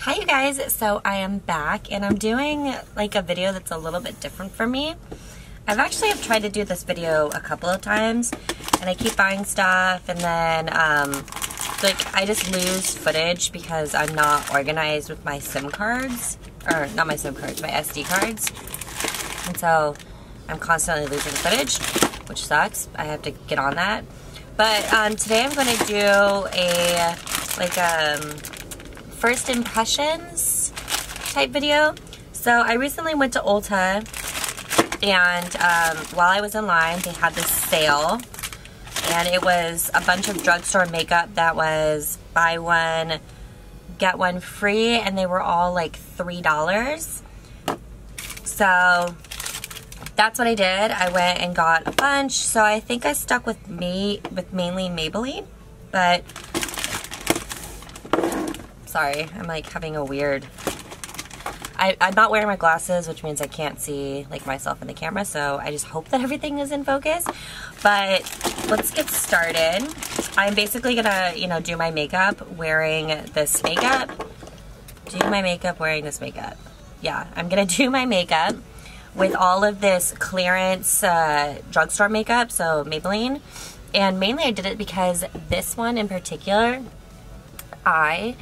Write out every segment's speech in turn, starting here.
Hi you guys, so I am back and I'm doing like a video that's a little bit different for me. I've tried to do this video a couple of times and I keep buying stuff and then like I just lose footage because I'm not organized with my SIM cards, or not my SIM cards, my SD cards. And so I'm constantly losing footage, which sucks. I have to get on that. But today I'm going to do a first impressions type video. So I recently went to Ulta and while I was in line they had this sale and it was a bunch of drugstore makeup that was buy one get one free and they were all like $3. So that's what I did. I went and got a bunch. So I think I stuck with mainly Maybelline, but sorry, I'm like having a weird, I'm not wearing my glasses, which means I can't see like myself in the camera, so I just hope that everything is in focus. But let's get started. I'm basically gonna, do my makeup wearing this makeup. Yeah, I'm gonna do my makeup with all of this clearance drugstore makeup, so Maybelline. And mainly I did it because this one in particular, I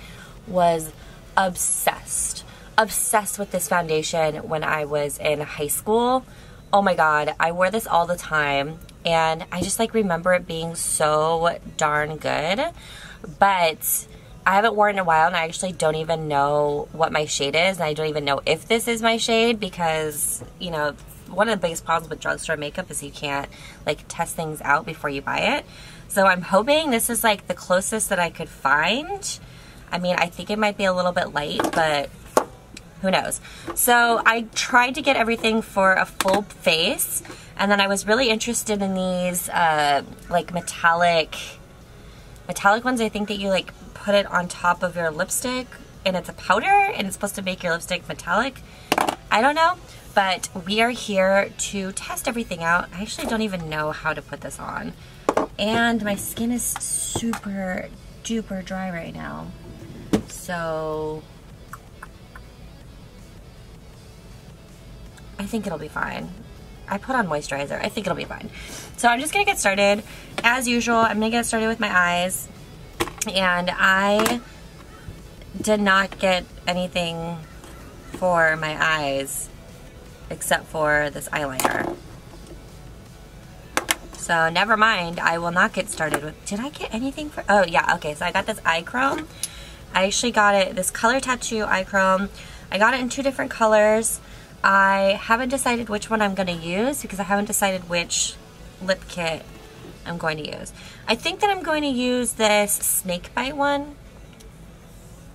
was obsessed with this foundation when I was in high school. Oh my god, I wore this all the time and I just like remember it being so darn good. But I haven't worn it in a while and I actually don't even know what my shade is, and I don't even know if this is my shade because, one of the biggest problems with drugstore makeup is you can't like test things out before you buy it. So I'm hoping this is like the closest that I could find. I mean, I think it might be a little bit light, but who knows? So I tried to get everything for a full face, and then I was really interested in these like metallic ones. I think that you like put it on top of your lipstick, and it's a powder, and it's supposed to make your lipstick metallic. I don't know, but we are here to test everything out. I actually don't even know how to put this on, and my skin is super duper dry right now. So I think it'll be fine. I put on moisturizer. I think it'll be fine. So I'm just gonna get started. As usual, I'm gonna get started with my eyes. And I did not get anything for my eyes except for this eyeliner. So never mind, I will not get started with, did I get anything for, oh yeah, okay, so I got this eye chrome. I actually got it, this Color Tattoo eye chrome. I got it in 2 different colors. I haven't decided which one I'm going to use because I haven't decided which lip kit I'm going to use. I think that I'm going to use this Snakebite one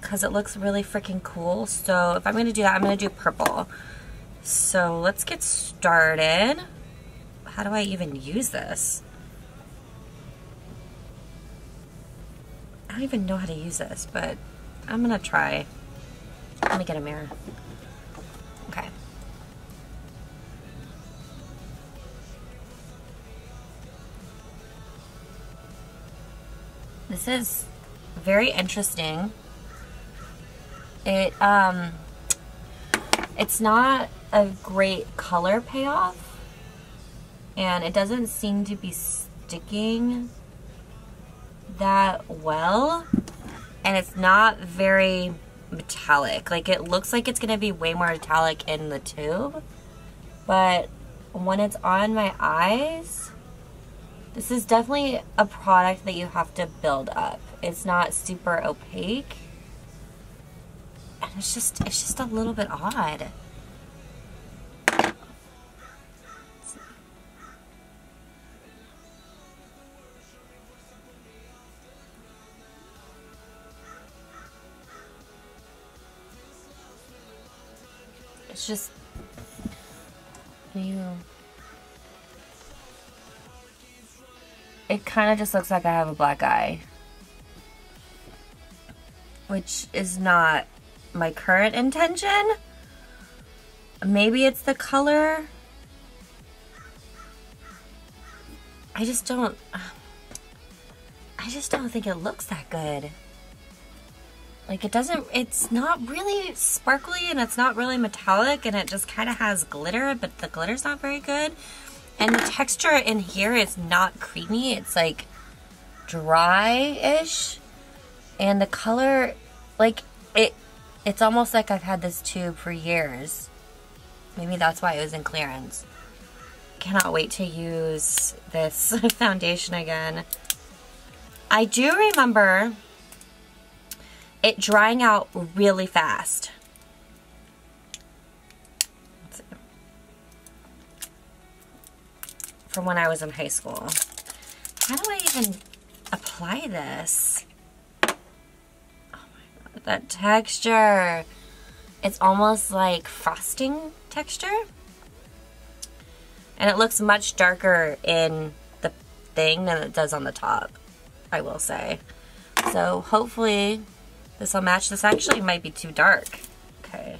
because it looks really freaking cool. So if I'm going to do that, I'm going to do purple. So let's get started. How do I even use this? I don't even know how to use this, but I'm gonna try. Let me get a mirror. Okay. This is very interesting. It's not a great color payoff, and it doesn't seem to be sticking that well, and it's not very metallic. Like, it looks like it's gonna be way more metallic in the tube, but when it's on my eyes, this is definitely a product that you have to build up. It's not super opaque, and it's just a little bit odd. It's just, it kind of just looks like I have a black eye, which is not my current intention. Maybe it's the color. I just don't think it looks that good. Like it's not really sparkly and it's not really metallic and it just kind of has glitter, but the glitter's not very good. And the texture in here is not creamy. It's like dry-ish. And the color, like it's almost like I've had this tube for years. Maybe that's why it was in clearance. Cannot wait to use this foundation again. I do remember it drying out really fast. Let's see. From when I was in high school. How do I even apply this? Oh my god, that texture. It's almost like frosting texture. And it looks much darker in the thing than it does on the top, I will say. So hopefully this will match. This actually might be too dark. Okay.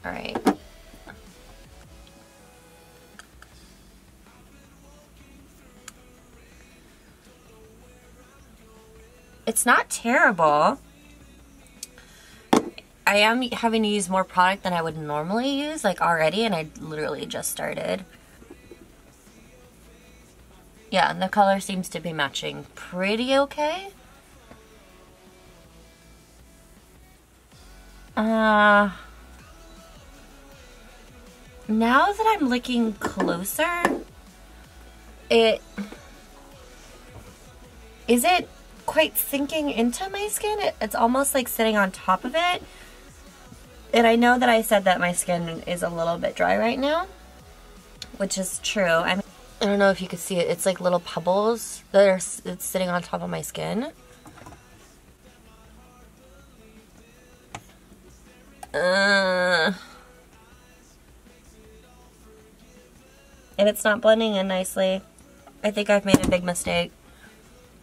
All right. It's not terrible. I am having to use more product than I would normally use, like already, and I literally just started. Yeah, and the color seems to be matching pretty okay. Now that I'm looking closer, is it quite sinking into my skin? It's almost like sitting on top of it. And I know that I said that my skin is a little bit dry right now, which is true. I don't know if you could see it. It's like little pebbles that are it's sitting on top of my skin. And it's not blending in nicely. I think I've made a big mistake.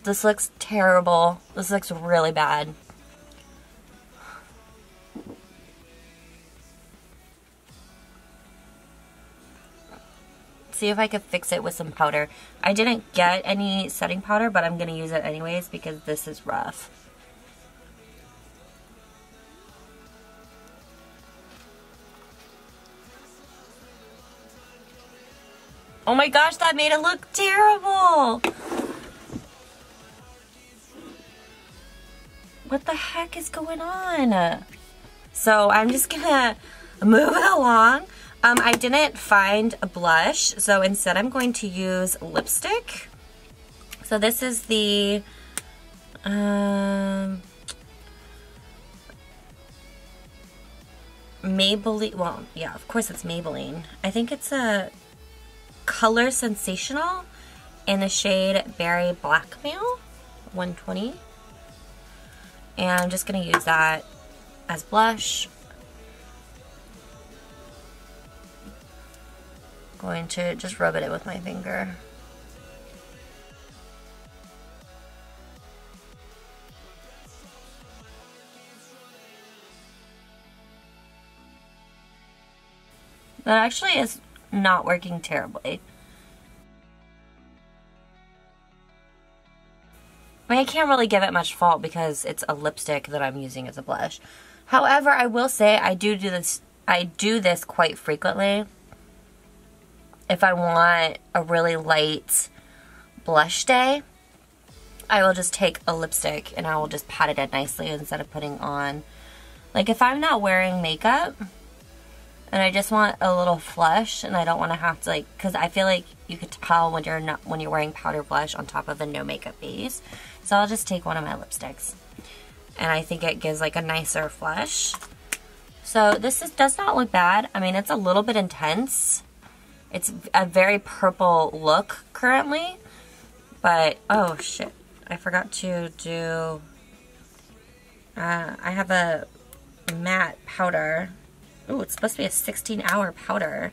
This looks terrible. This looks really bad. See if I could fix it with some powder. I didn't get any setting powder, but I'm going to use it anyways because this is rough. Oh my gosh, that made it look terrible! What the heck is going on? So I'm just gonna move it along. I didn't find a blush, so instead I'm going to use lipstick. So this is the Maybelline, well, yeah, of course it's Maybelline. I think it's a Color Sensational in the shade Berry Blackmail, 120. And I'm just going to use that as blush. Going to just rub it in with my finger. That actually is not working terribly. I mean, I can't really give it much fault because it's a lipstick that I'm using as a blush. However, I will say I do this quite frequently. If I want a really light blush day, I will just take a lipstick and I will just pat it in nicely instead of putting on. Like if I'm not wearing makeup and I just want a little flush and I don't want to have to like, because I feel like you could tell when you're wearing powder blush on top of a no makeup base. So I'll just take one of my lipsticks. And I think it gives like a nicer flush. So this does not look bad. I mean, it's a little bit intense. It's a very purple look currently. But, oh shit. I forgot to do... I have a matte powder. Ooh, it's supposed to be a 16-hour powder.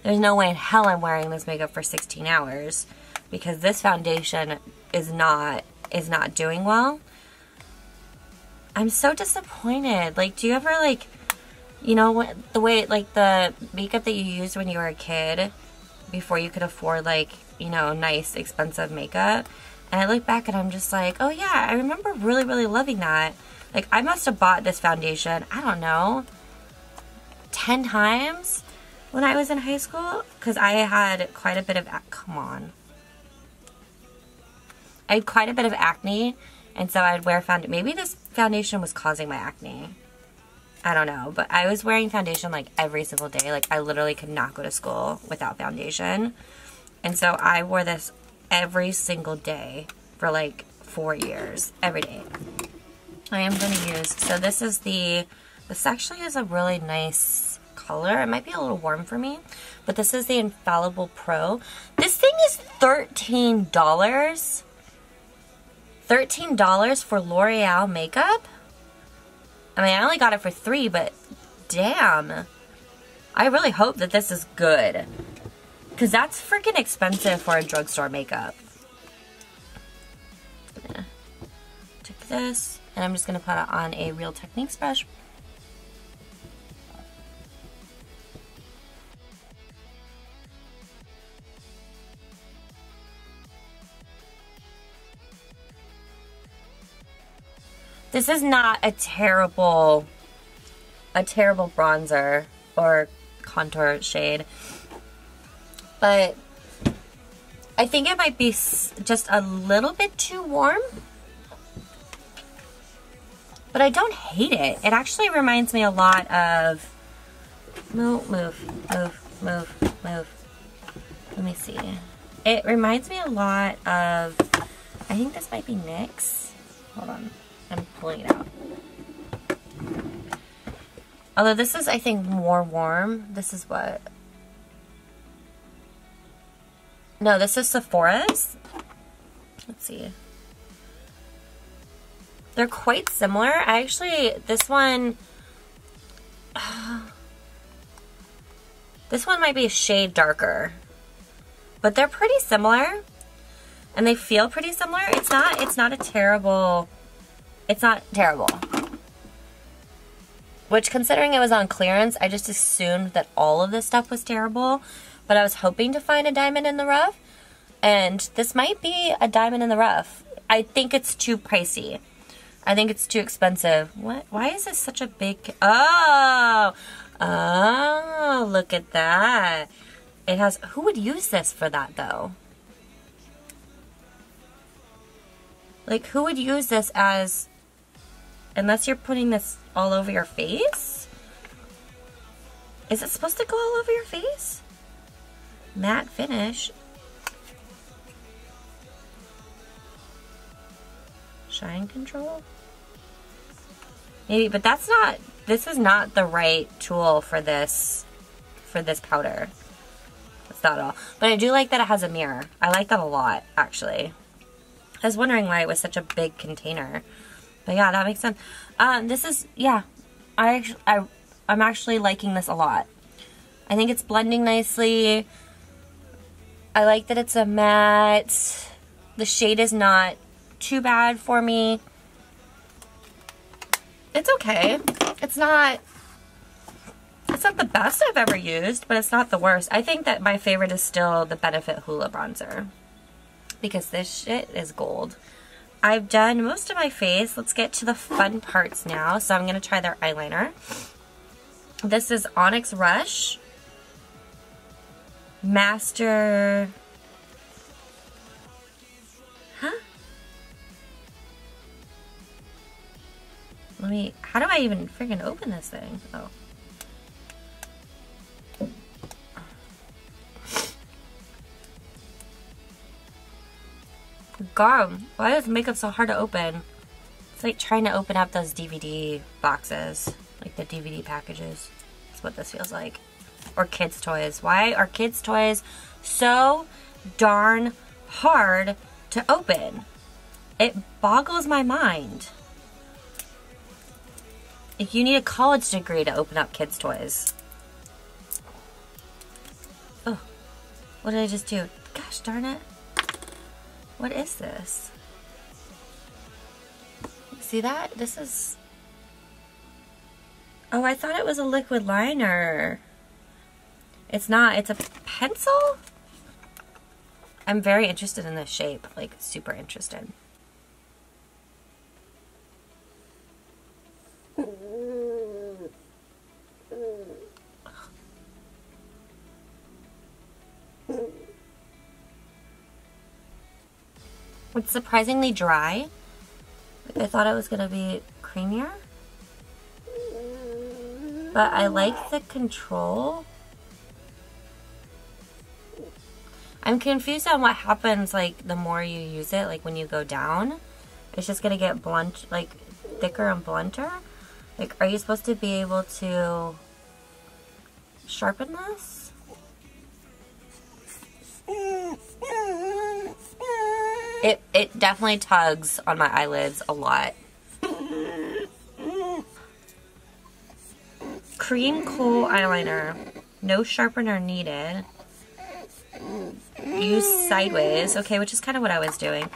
There's no way in hell I'm wearing this makeup for 16 hours. Because this foundation is not doing well. I'm so disappointed. Like, do you ever, like... You know, the way, like, the makeup that you used when you were a kid, before you could afford, like, you know, nice, expensive makeup, And I look back and I'm just like, oh yeah, I remember really, really loving that. Like, I must have bought this foundation, I don't know, 10 times when I was in high school. Because I had quite a bit of, come on. I had quite a bit of acne. And so I'd wear foundation. Maybe this foundation was causing my acne. I don't know. But I was wearing foundation like every single day. Like, I literally could not go to school without foundation. And so I wore this every single day for like 4 years. Every day. I am going to use, so this is this actually is a really nice color. It might be a little warm for me. But this is the Infallible Pro. This thing is $13. $13 for L'Oreal makeup? I mean, I only got it for $3, but damn. I really hope that this is good. Because that's freaking expensive for a drugstore makeup. Yeah. Take this, and I'm just going to put it on a Real Techniques brush. This is not a terrible bronzer or contour shade, but I think it might be just a little bit too warm, but I don't hate it. It actually reminds me a lot of, move. Let me see. It reminds me a lot of, I think this might be NYX. Hold on. I'm pulling it out. Although this is, I think, more warm. This is what? No, this is Sephora's. Let's see. They're quite similar. I actually, this one might be a shade darker. But they're pretty similar. And they feel pretty similar. It's not terrible. Which, considering it was on clearance, I just assumed that all of this stuff was terrible. But I was hoping to find a diamond in the rough. And this might be a diamond in the rough. I think it's too pricey. I think it's too expensive. What? Why is this such a big... Oh! Oh, look at that. It has... Who would use this for that, though? Like, who would use this as... Unless you're putting this all over your face? Is it supposed to go all over your face? Matte finish. Shine control? Maybe, but that's not, this is not the right tool for this powder. That's not at all. But I do like that it has a mirror. I like that a lot, actually. I was wondering why it was such a big container. But yeah, that makes sense. This is, yeah, I'm actually liking this a lot. I think it's blending nicely. I like that it's a matte. The shade is not too bad for me. It's okay. It's not the best I've ever used, but it's not the worst. I think that my favorite is still the Benefit Hoola bronzer, because this shit is gold. I've done most of my face. Let's get to the fun parts now. So I'm going to try their eyeliner. This is Onyx Rush Master... Huh? Let me... How do I even freaking open this thing? Oh. God, why is makeup so hard to open? It's like trying to open up those DVD boxes, like the DVD packages. That's what this feels like. Or kids' toys. Why are kids' toys so darn hard to open? It boggles my mind. Like, you need a college degree to open up kids' toys. Oh, what did I just do? Gosh darn it. What is this? See that? This is... Oh, I thought it was a liquid liner. It's not. It's a pencil? I'm very interested in this shape, like super interested. It's surprisingly dry. Like, I thought it was gonna be creamier. But I like the control. I'm confused on what happens, like, the more you use it, like, when you go down. It's just gonna get blunt, like, thicker and blunter. Like, are you supposed to be able to sharpen this? It definitely tugs on my eyelids a lot. Cream Coal Eyeliner. No sharpener needed. Use sideways. Okay, which is kind of what I was doing.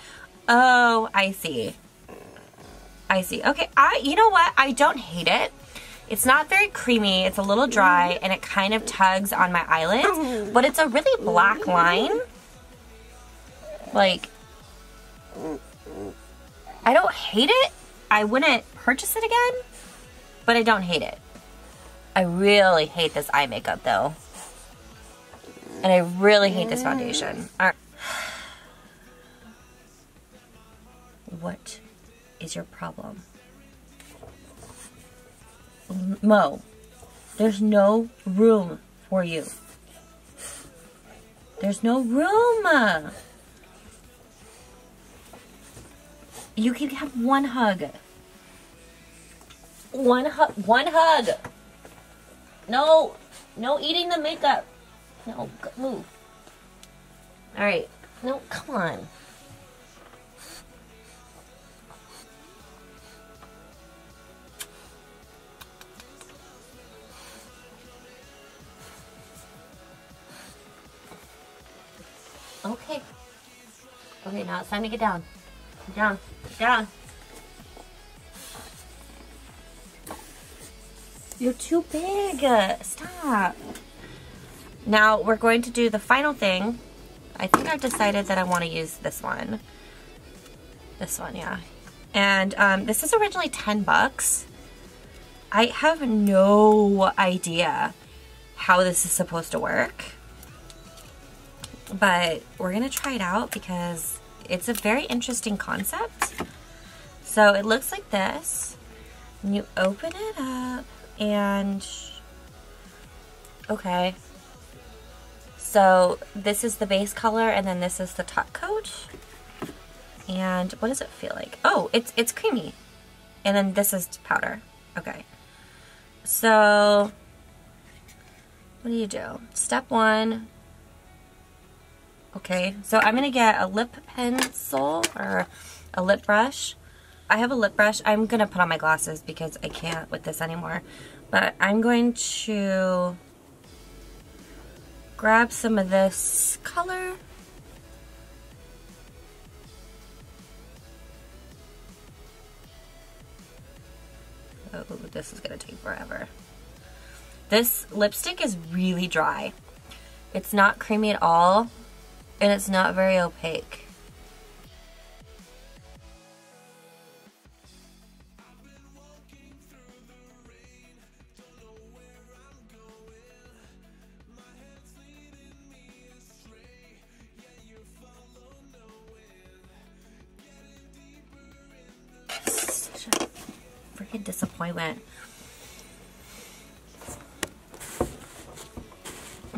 Oh, I see. I see. Okay, you know what? I don't hate it. It's not very creamy. It's a little dry, and it kind of tugs on my eyelids. But it's a really black line. Like, I don't hate it. I wouldn't purchase it again, but I don't hate it. I really hate this eye makeup, though. And I really hate this foundation. All right. What is your problem? Mo, there's no room for you. There's no room. You can have one hug. One hug. No eating the makeup. No, move. All right. No, come on. Okay. Okay, now it's time to get down. Down. Down. You're too big. Stop. Now we're going to do the final thing. I think I've decided that I want to use this one. This one, yeah. And this is originally 10 bucks. I have no idea how this is supposed to work. But we're going to try it out because it's a very interesting concept. So it looks like this. And you open it up and... Okay. So this is the base color and then this is the top coat. And what does it feel like? Oh, it's creamy. And then this is powder. Okay. So what do? Step one. Okay, so I'm gonna get a lip pencil or a lip brush. I have a lip brush. I'm gonna put on my glasses because I can't with this anymore. But I'm going to grab some of this color. Oh, this is gonna take forever. This lipstick is really dry. It's not creamy at all. And it's not very opaque. Such a freaking disappointment.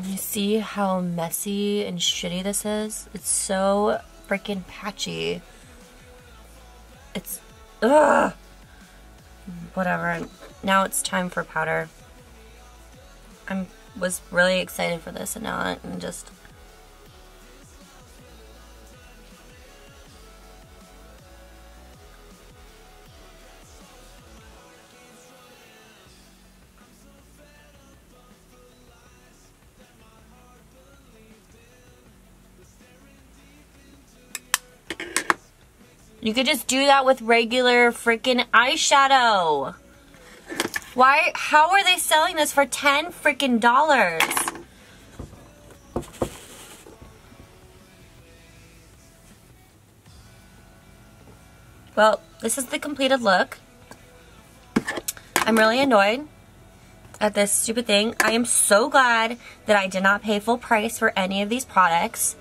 You see how messy and shitty this is? It's so freaking patchy. It's, ugh! Whatever. Now it's time for powder. Was really excited for this and now I'm just... You could just do that with regular freaking eyeshadow. Why? How are they selling this for $10 freaking dollars? Well, this is the completed look. I'm really annoyed at this stupid thing. I am so glad that I did not pay full price for any of these products.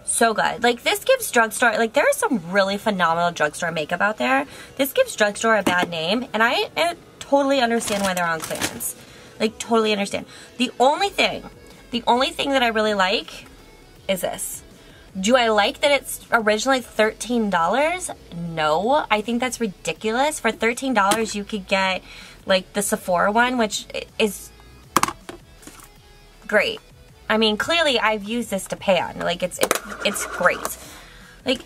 So good. Like, this gives drugstore, like, there is some really phenomenal drugstore makeup out there. This gives drugstore a bad name, and I totally understand why they're on clearance. Like, totally understand. The only thing that I really like is this. Do I like that it's originally $13? No, I think that's ridiculous. For $13, you could get, like, the Sephora one, which is great. I mean, clearly I've used this to pay on. Like, it's great. Like,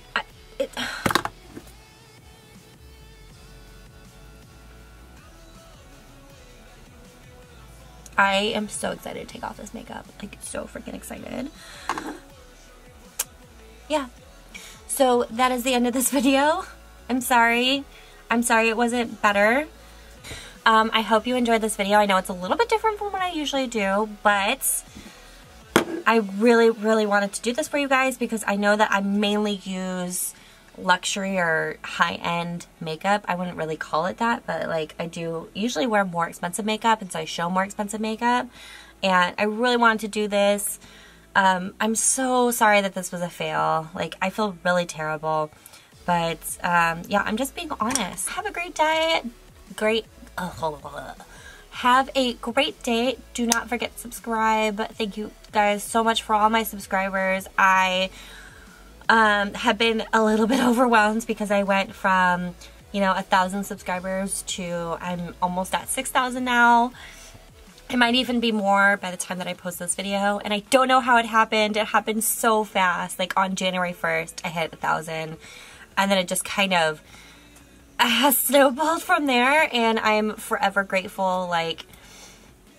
I am so excited to take off this makeup. Like, so freaking excited. Yeah. So that is the end of this video. I'm sorry. I'm sorry it wasn't better. I hope you enjoyed this video. I know it's a little bit different from what I usually do, but I really, really wanted to do this for you guys because I know that I mainly use luxury or high-end makeup. I wouldn't really call it that, but like I do usually wear more expensive makeup, and so I show more expensive makeup, and I really wanted to do this. I'm so sorry that this was a fail. Like, I feel really terrible, but yeah, I'm just being honest. Have a great day. Have a great day. Do not forget to subscribe. Thank you guys so much for all my subscribers. I have been a little bit overwhelmed because I went from, you know, 1,000 subscribers to I'm almost at 6,000 now. It might even be more by the time that I post this video, and I don't know how it happened. It happened so fast. Like, on January 1st, I hit 1,000, and then it just kind of has snowballed from there, and I'm forever grateful. Like,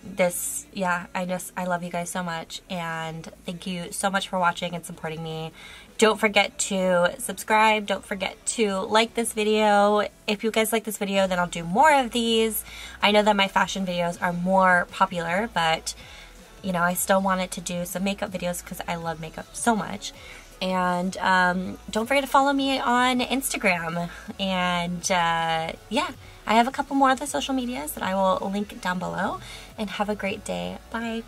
this, yeah, I love you guys so much, and thank you so much for watching and supporting me. Don't forget to subscribe. Don't forget to like this video. If you guys like this video, then I'll do more of these. I know that my fashion videos are more popular, but, you know, I still wanted to do some makeup videos because I love makeup so much. And don't forget to follow me on Instagram. And yeah, I have a couple more of the social medias that I will link down below. And have a great day. Bye.